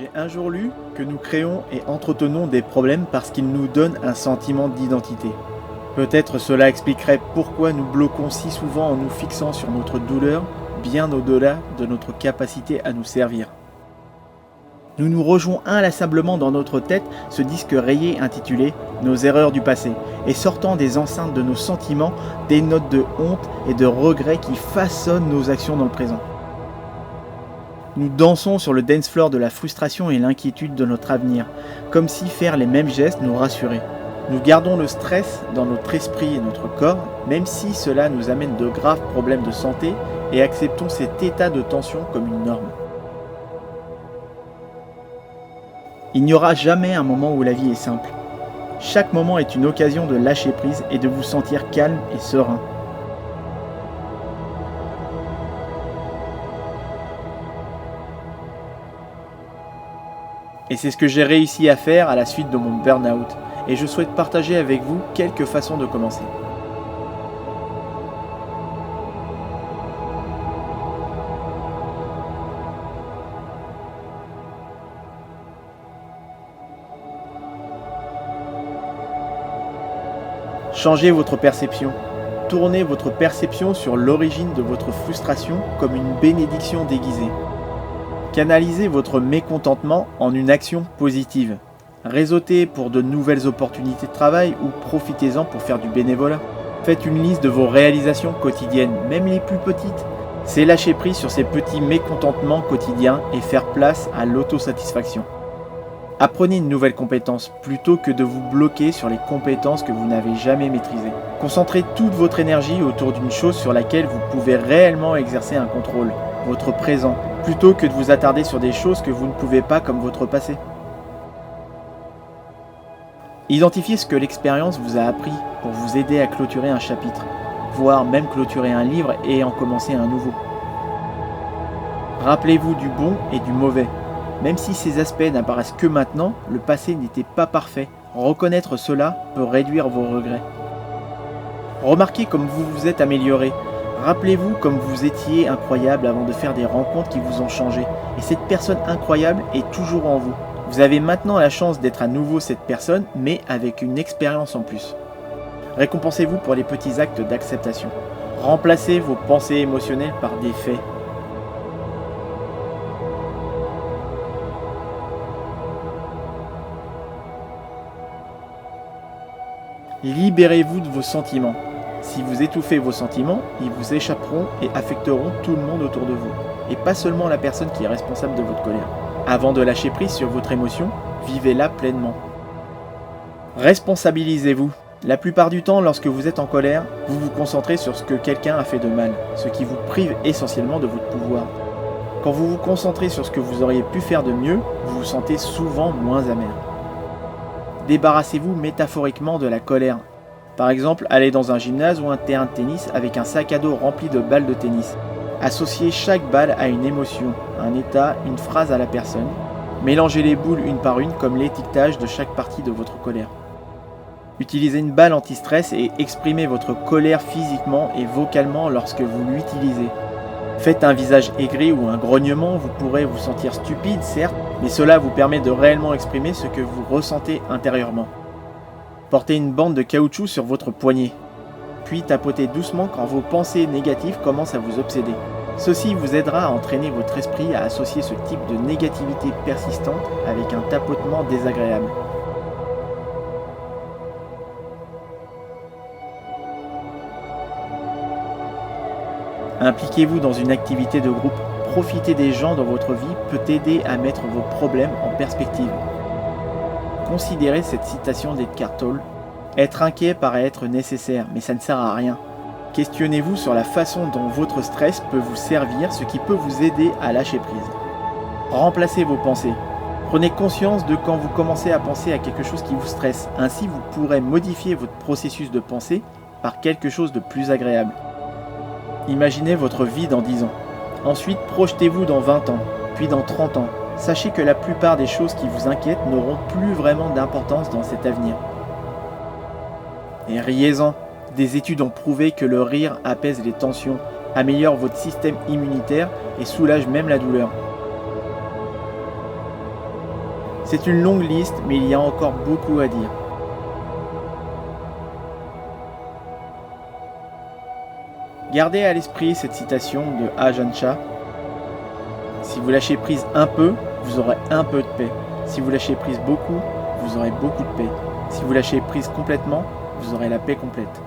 J'ai un jour lu que nous créons et entretenons des problèmes parce qu'ils nous donnent un sentiment d'identité. Peut-être cela expliquerait pourquoi nous bloquons si souvent en nous fixant sur notre douleur, bien au-delà de notre capacité à nous servir. Nous nous rejouons inlassablement dans notre tête ce disque rayé intitulé « Nos erreurs du passé » et sortant des enceintes de nos sentiments des notes de honte et de regret qui façonnent nos actions dans le présent. Nous dansons sur le dance floor de la frustration et l'inquiétude de notre avenir, comme si faire les mêmes gestes nous rassurait. Nous gardons le stress dans notre esprit et notre corps, même si cela nous amène de graves problèmes de santé, et acceptons cet état de tension comme une norme. Il n'y aura jamais un moment où la vie est simple. Chaque moment est une occasion de lâcher prise et de vous sentir calme et serein. Et c'est ce que j'ai réussi à faire à la suite de mon burn-out, et je souhaite partager avec vous quelques façons de commencer. Changez votre perception. Tournez votre perception sur l'origine de votre frustration comme une bénédiction déguisée. Canalisez votre mécontentement en une action positive. Réseautez pour de nouvelles opportunités de travail ou profitez-en pour faire du bénévolat. Faites une liste de vos réalisations quotidiennes, même les plus petites. C'est lâcher prise sur ces petits mécontentements quotidiens et faire place à l'autosatisfaction. Apprenez une nouvelle compétence plutôt que de vous bloquer sur les compétences que vous n'avez jamais maîtrisées. Concentrez toute votre énergie autour d'une chose sur laquelle vous pouvez réellement exercer un contrôle, votre présent, plutôt que de vous attarder sur des choses que vous ne pouvez pas comme votre passé. Identifiez ce que l'expérience vous a appris pour vous aider à clôturer un chapitre, voire même clôturer un livre et en commencer un nouveau. Rappelez-vous du bon et du mauvais. Même si ces aspects n'apparaissent que maintenant, le passé n'était pas parfait. Reconnaître cela peut réduire vos regrets. Remarquez comme vous vous êtes amélioré. Rappelez-vous comme vous étiez incroyable avant de faire des rencontres qui vous ont changé. Et cette personne incroyable est toujours en vous. Vous avez maintenant la chance d'être à nouveau cette personne, mais avec une expérience en plus. Récompensez-vous pour les petits actes d'acceptation. Remplacez vos pensées émotionnelles par des faits. Libérez-vous de vos sentiments. Si vous étouffez vos sentiments, ils vous échapperont et affecteront tout le monde autour de vous, et pas seulement la personne qui est responsable de votre colère. Avant de lâcher prise sur votre émotion, vivez-la pleinement. Responsabilisez-vous. La plupart du temps, lorsque vous êtes en colère, vous vous concentrez sur ce que quelqu'un a fait de mal, ce qui vous prive essentiellement de votre pouvoir. Quand vous vous concentrez sur ce que vous auriez pu faire de mieux, vous vous sentez souvent moins amer. Débarrassez-vous métaphoriquement de la colère. Par exemple, allez dans un gymnase ou un terrain de tennis avec un sac à dos rempli de balles de tennis. Associez chaque balle à une émotion, un état, une phrase à la personne. Mélangez les boules une par une comme l'étiquetage de chaque partie de votre colère. Utilisez une balle anti-stress et exprimez votre colère physiquement et vocalement lorsque vous l'utilisez. Faites un visage aigri ou un grognement, vous pourrez vous sentir stupide, certes, mais cela vous permet de réellement exprimer ce que vous ressentez intérieurement. Portez une bande de caoutchouc sur votre poignet, puis tapotez doucement quand vos pensées négatives commencent à vous obséder. Ceci vous aidera à entraîner votre esprit à associer ce type de négativité persistante avec un tapotement désagréable. Impliquez-vous dans une activité de groupe. Profiter des gens dans votre vie peut aider à mettre vos problèmes en perspective. Considérez cette citation d'Eckhart Tolle. Être inquiet paraît être nécessaire, mais ça ne sert à rien. Questionnez-vous sur la façon dont votre stress peut vous servir, ce qui peut vous aider à lâcher prise. Remplacez vos pensées. Prenez conscience de quand vous commencez à penser à quelque chose qui vous stresse. Ainsi, vous pourrez modifier votre processus de pensée par quelque chose de plus agréable. Imaginez votre vie dans 10 ans. Ensuite, projetez-vous dans 20 ans, puis dans 30 ans. Sachez que la plupart des choses qui vous inquiètent n'auront plus vraiment d'importance dans cet avenir. Et riez-en. Des études ont prouvé que le rire apaise les tensions, améliore votre système immunitaire et soulage même la douleur. C'est une longue liste, mais il y a encore beaucoup à dire. Gardez à l'esprit cette citation de Ajahn Chah. Si vous lâchez prise un peu, vous aurez un peu de paix. Si vous lâchez prise beaucoup, vous aurez beaucoup de paix. Si vous lâchez prise complètement, vous aurez la paix complète.